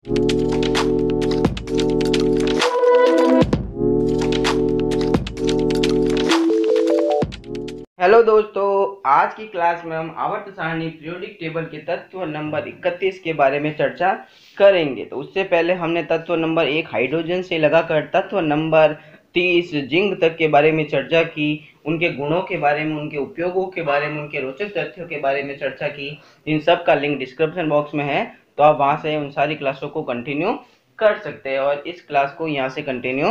Hello दोस्तों, आज की क्लास में हम आवर्त सारणी पीरियोडिक टेबल के तत्व नंबर 31 के बारे में चर्चा करेंगे। तो उससे पहले हमने तत्व नंबर 1 हाइड्रोजन से लगाकर तत्व नंबर 30 जिंक तक के बारे में चर्चा की, उनके गुणों के बारे में, उनके उपयोगों के बारे में, उनके रोचक तथ्यों के बारे में चर्चा की। इन सब का लिंक डिस्क्रिप्शन बॉक्स में है, तो आप वहां से उन सारी क्लासों को कंटिन्यू कर सकते हैं और इस क्लास को यहाँ से कंटिन्यू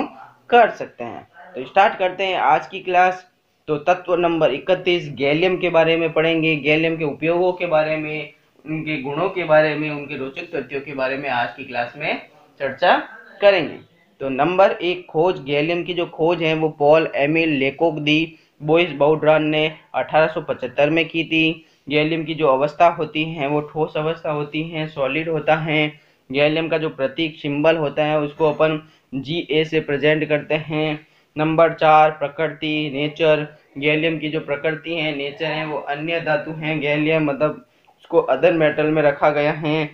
कर सकते हैं। तो स्टार्ट करते हैं आज की क्लास। तो तत्व नंबर 31 गैलियम के बारे में पढ़ेंगे। गैलियम के उपयोगों के बारे में, उनके गुणों के बारे में, उनके रोचक तथ्यों के बारे में आज की क्लास में चर्चा करेंगे। तो नंबर 1 खोज। गैलियम की जो खोज है वो पॉल एमिल लेकोक दी बोइस बाउड्रान ने 1875 में की थी। गैलियम की जो अवस्था होती है वो ठोस अवस्था होती है, सॉलिड होता है। गैलियम का जो प्रतीक सिंबल होता है उसको अपन Ga से प्रेजेंट करते हैं। नंबर 4 प्रकृति, नेचर। गैलियम की जो प्रकृति है, नेचर है, वो अन्य धातु है। गैलियम मतलब उसको अदर मेटल में रखा गया है।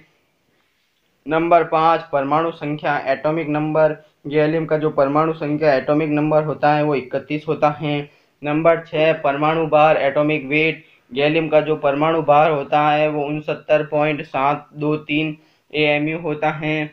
नंबर 5 परमाणु संख्या, एटॉमिक नंबर। गैलियम का जो परमाणु संख्या, एटॉमिक नंबर होता है वो 31 होता है। नंबर 6 परमाणु भार, एटॉमिक वेट। गैलियम का जो परमाणु भार होता है वो 69.723 AMU होता है।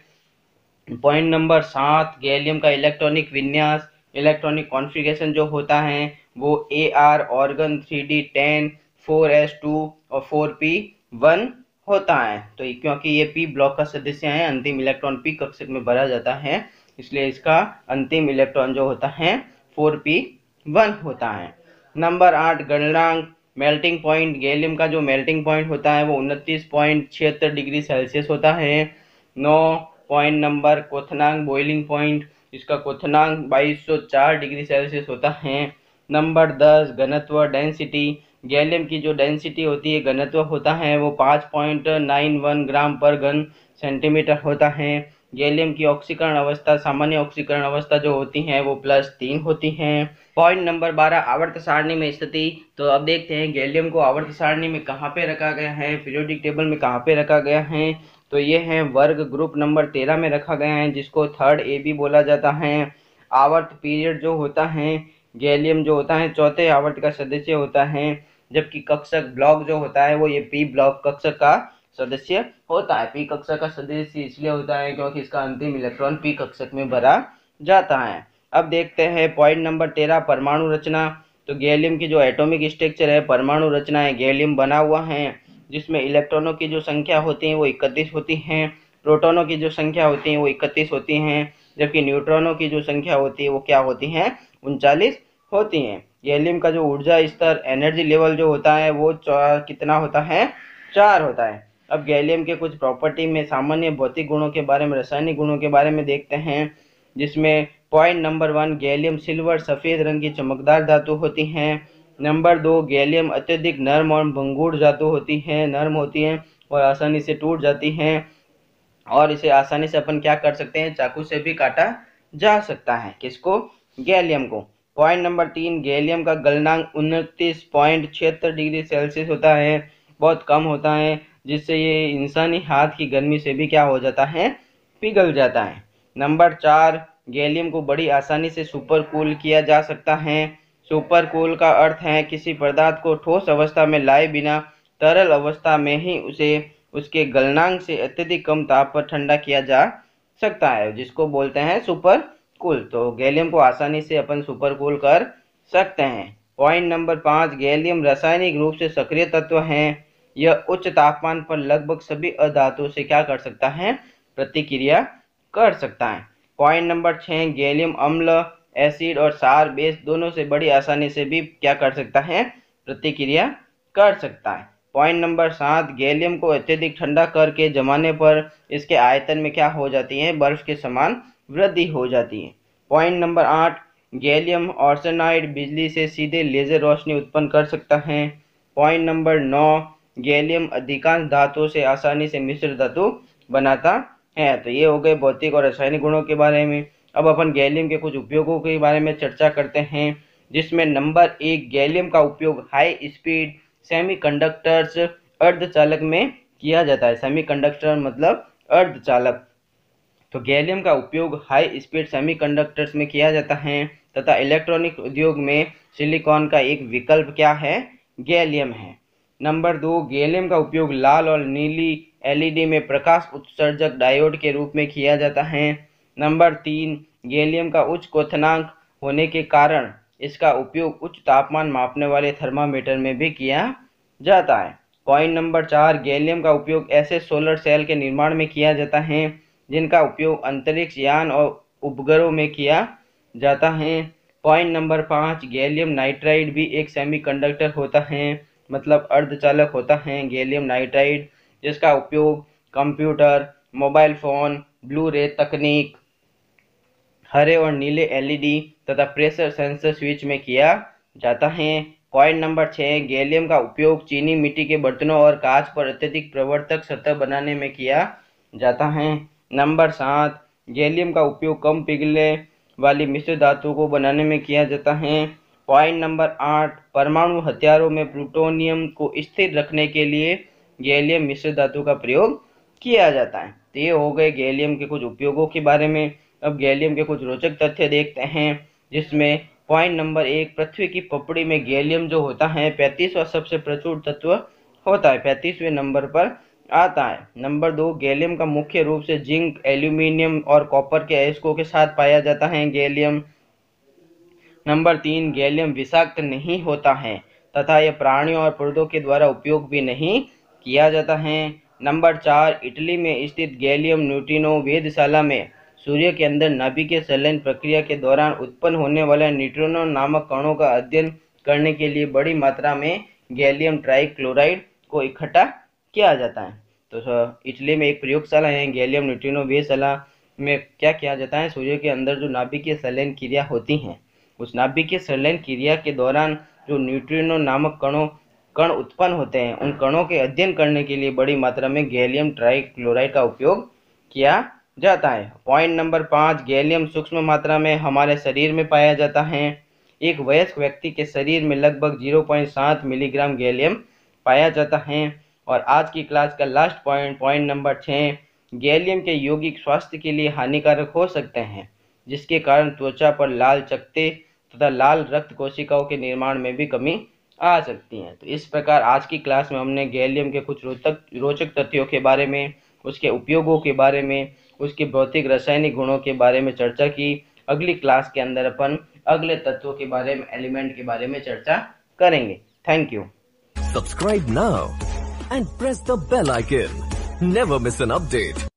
पॉइंट नंबर 7 गैलियम का इलेक्ट्रॉनिक विन्यास, इलेक्ट्रॉनिक कॉन्फ़िगरेशन जो होता है वो AR ऑर्गन 3D10 4s2 और 4p1 होता है। तो क्योंकि ये p ब्लॉक का सदस्य है, अंतिम इलेक्ट्रॉन p कक्षक में भरा जाता है, इसलिए इसका अंतिम इलेक्ट्रॉन जो होता है 4p1 होता है। नंबर 8 गलनांक, मेल्टिंग पॉइंट। गैलियम का जो मेल्टिंग पॉइंट होता है वो 29.76 डिग्री सेल्सियस होता है। 9 पॉइंट नंबर क्वथनांक, बॉइलिंग पॉइंट। इसका क्वथनांक 2204 डिग्री सेल्सियस होता है। नंबर 10 घनत्व, डेंसिटी। गैलियम की जो डेंसिटी होती है, घनत्व होता है वो 5.91 ग्राम पर घन सेंटीमीटर होता है। गैलियम की ऑक्सीकरण अवस्था, सामान्य ऑक्सीकरण अवस्था जो होती है वो +3 होती है। पॉइंट नंबर 12 आवर्त सारणी में स्थिति। तो अब देखते हैं गैलियम को आवर्त सारणी में कहाँ पे रखा गया है, पीरियोडिक टेबल में कहाँ पे रखा गया है। तो ये है वर्ग ग्रुप नंबर 13 में रखा गया है, जिसको 3rd AB बोला जाता है। आवर्त पीरियड जो होता है, गैलियम जो होता है चौथे आवर्त का सदस्य होता है, जबकि कक्षक ब्लॉक जो होता है वो ये P ब्लॉक कक्षक का सदस्य होता है। P कक्षक का सदस्य इसलिए होता है क्योंकि इसका अंतिम इलेक्ट्रॉन P कक्षक में भरा जाता है। अब देखते हैं पॉइंट नंबर 13 परमाणु रचना। तो गैलियम की जो एटॉमिक स्ट्रक्चर है, परमाणु रचना है, गैलियम बना हुआ है जिसमें इलेक्ट्रॉनों की जो संख्या होती है वो 31 होती है, प्रोटॉनों की जो संख्या होती है वो 31 होती हैं, जबकि न्यूट्रॉनों की जो संख्या होती है वो क्या होती है, 39 होती हैं। गैलियम का जो ऊर्जा स्तर, एनर्जी लेवल जो होता है वो कितना होता है, 4 होता है। अब गैलियम के कुछ प्रॉपर्टी में सामान्य भौतिक गुणों के बारे में, रासायनिक गुणों के बारे में देखते हैं, जिसमें पॉइंट नंबर 1 गैलियम सिल्वर सफ़ेद रंग की चमकदार धातु होती हैं। नंबर 2 गैलियम अत्यधिक नर्म और भंगुर धातु होती है, नर्म होती है और आसानी से टूट जाती हैं, और इसे आसानी से अपन क्या कर सकते हैं, चाकू से भी काटा जा सकता है। किसको, गैलियम को। पॉइंट नंबर 3 गैलियम का गलनांक 29.76 डिग्री सेल्सियस होता है, बहुत कम होता है, जिससे ये इंसानी हाथ की गर्मी से भी क्या हो जाता है, पिघल जाता है। नंबर 4 गैलियम को बड़ी आसानी से सुपर कूल किया जा सकता है। सुपर कूल का अर्थ है किसी पदार्थ को ठोस अवस्था में लाए बिना तरल अवस्था में ही उसे उसके गलनांक से अत्यधिक कम ताप पर ठंडा किया जा सकता है, जिसको बोलते हैं सुपर कूल। तो गैलियम को आसानी से अपन सुपर कूल कर सकते हैं। पॉइंट नंबर 5 गैलियम रासायनिक रूप से सक्रिय तत्व है, यह उच्च तापमान पर लगभग सभी अधातुओं से क्या कर सकता है, प्रतिक्रिया कर सकता है। पॉइंट नंबर 6 गैलियम अम्ल, एसिड और क्षार बेस दोनों से बड़ी आसानी से भी क्या कर सकता है, प्रतिक्रिया कर सकता है। पॉइंट नंबर 7 गैलियम को अत्यधिक ठंडा करके जमाने पर इसके आयतन में क्या हो जाती है, बर्फ के समान वृद्धि हो जाती है। पॉइंट नंबर 8 गैलियम आर्सेनाइड बिजली से सीधे लेजर रोशनी उत्पन्न कर सकता है। पॉइंट नंबर 9 गैलियम अधिकांश धातुओं से आसानी से मिश्र धातु बनाता है। तो ये हो गए भौतिक और रासायनिक गुणों के बारे में। अब अपन गैलियम के कुछ उपयोगों के बारे में चर्चा करते हैं, जिसमें नंबर 1 गैलियम का उपयोग हाई स्पीड सेमीकंडक्टर्स अर्धचालक में किया जाता है। सेमीकंडक्टर मतलब अर्धचालक। तो गैलियम का उपयोग हाई स्पीड सेमीकंडक्टर्स में किया जाता है तथा इलेक्ट्रॉनिक उद्योग में सिलिकॉन का एक विकल्प क्या है, गैलियम है। नंबर 2, गैलियम का उपयोग लाल और नीली एलईडी में प्रकाश उत्सर्जक डायोड के रूप में किया जाता है। नंबर 3, गैलियम का उच्च क्वथनांक होने के कारण इसका उपयोग उच्च तापमान मापने वाले थर्मामीटर में भी किया जाता है। पॉइंट नंबर 4, गैलियम का उपयोग ऐसे सोलर सेल के निर्माण में किया जाता है जिनका उपयोग अंतरिक्ष यान और उपग्रहों में किया जाता है। पॉइंट नंबर 5, गैलियम नाइट्राइड भी एक सेमीकंडक्टर होता है, मतलब अर्धचालक होता है गैलियम नाइट्राइड, जिसका उपयोग कंप्यूटर, मोबाइल फोन, ब्लू रे तकनीक, हरे और नीले एलईडी तथा प्रेशर सेंसर स्विच में किया जाता है। पॉइंट नंबर 6, गैलियम का उपयोग चीनी मिट्टी के बर्तनों और कांच पर अत्यधिक प्रवर्तक सतह बनाने में किया जाता है। नंबर 7, गैलियम का उपयोग कम पिघलने वाली मिश्र धातु को बनाने में किया जाता है। पॉइंट नंबर 8, परमाणु हथियारों में प्लूटोनियम को स्थिर रखने के लिए गैलियम मिश्र धातु का प्रयोग किया जाता है। तो ये हो गए गैलियम के कुछ उपयोगों के बारे में। अब गैलियम के कुछ रोचक तथ्य देखते हैं, जिसमें पॉइंट नंबर 1, पृथ्वी की पपड़ी में गैलियम जो होता है 35वां सबसे प्रचुर तत्व होता है, 35वें नंबर पर आता है। नंबर 2, गैलियम का मुख्य रूप से जिंक, एल्यूमिनियम और कॉपर के अयस्कों के साथ पाया जाता है गैलियम। नंबर 3, गैलियम विषाक्त नहीं होता है तथा यह प्राणियों और पौधों के द्वारा उपयोग भी नहीं किया जाता है। नंबर 4, इटली में स्थित गैलियम न्यूट्रिनो वेधशाला में सूर्य के अंदर नाभिकीय संलयन प्रक्रिया के दौरान उत्पन्न होने वाले न्यूट्रिनो नामक कणों का अध्ययन करने के लिए बड़ी मात्रा में गैलियम ट्राइक्लोराइड को इकट्ठा किया जाता है। तो इटली में एक प्रयोगशाला है गैलियम न्यूट्रिनो वेधशाला में क्या किया जाता है, सूर्य के अंदर जो नाभिकीय संलयन क्रिया होती हैं, उस नाभिकीय संलयन क्रिया के दौरान जो न्यूट्रिनो नामक कण उत्पन्न होते हैं, उन कणों के अध्ययन करने के लिए बड़ी मात्रा में गैलियम ट्राइक्लोराइड का उपयोग किया जाता है। पॉइंट नंबर 5, गैलियम सूक्ष्म मात्रा में हमारे शरीर में पाया जाता है। एक वयस्क व्यक्ति के शरीर में लगभग 0.7 मिलीग्राम गैलियम पाया जाता है। और आज की क्लास का लास्ट पॉइंट नंबर 6, गैलियम के यौगिक स्वास्थ्य के लिए हानिकारक हो सकते हैं, जिसके कारण त्वचा पर लाल चकत्ते तथा लाल रक्त कोशिकाओं के निर्माण में भी कमी आ सकती है। तो इस प्रकार आज की क्लास में हमने गैलियम के कुछ रोचक तथ्यों के बारे में, उसके उपयोगों के बारे में, उसके भौतिक रासायनिक गुणों के बारे में चर्चा की। अगली क्लास के अंदर अपन अगले तत्वों के बारे में, एलिमेंट के बारे में चर्चा करेंगे। Thank you. Subscribe now and press the bell icon. Never miss an update.